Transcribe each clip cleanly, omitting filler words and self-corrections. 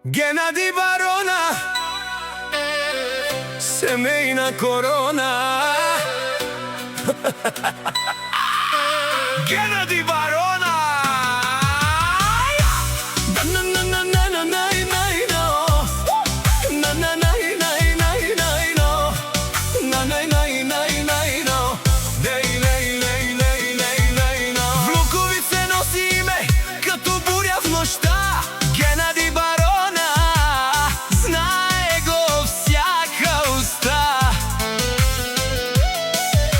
Геннади Барона, семейна корона. Геннади Барона. Внукови се носи име, като буря в нощта. Геннади Барона, знае го всяка уста.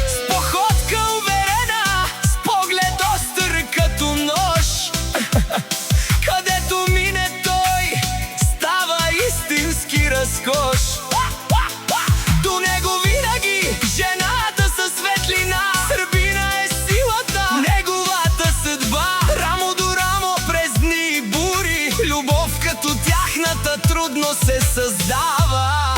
С походка уверена, с поглед остър като нож. Където мине той, става истински разкош. До него винаги жената със светлина. Сърбина е силата, неговата съдба. Рамо до рамо през дни и бури, любов като тяхната трудно се създава,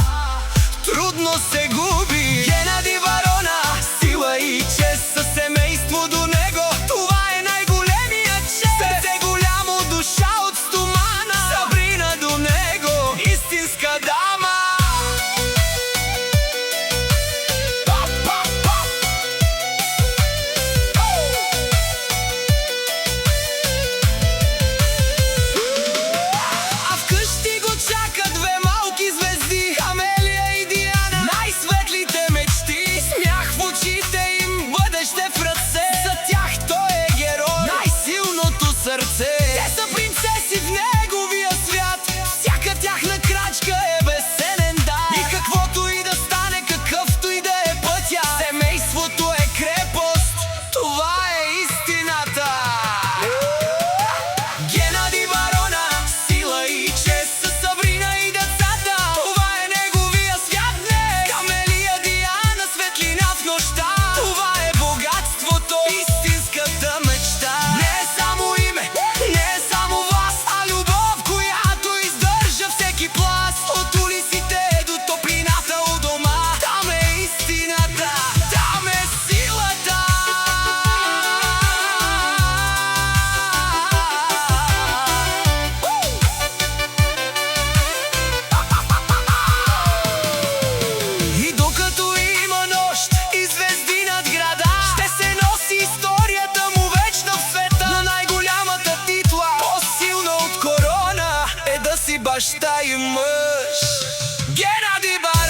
трудно се губи. Геннади Барона, сила и чест, със семейство до него, това е най-големият чест. Сърце голямо, душа от стомана, Сабрина до него, истинска дама. А вкъщи го чакат две малки звезди, Амелия и Диана, най-светлите мечти. Смях в очите им, бъдеще в ръце, за тях той е герой, най-силното сърце. Те са принцеси в неговия свят, всяка тяхна крачка е безценен дар. И каквото и да стане, какъвто и да е пътя, семейството е крепост, това е истината. Геннади Барона, сила и чест, със Сабрина и децата, това е неговия свят днес. Амелия, Диана, светлина в нощта, това е богатството, истинската мечта. Не е само име, не е само власт, а любов, която издържа всеки пласт. От улиците до топлината у дома, там е истината, там е силата. И докато има нощ и звезди над града, ще се носи историята му вечно в света. Но най-голямата титла, по-силна от корона, е да си баща и мъж. Геннади Барона.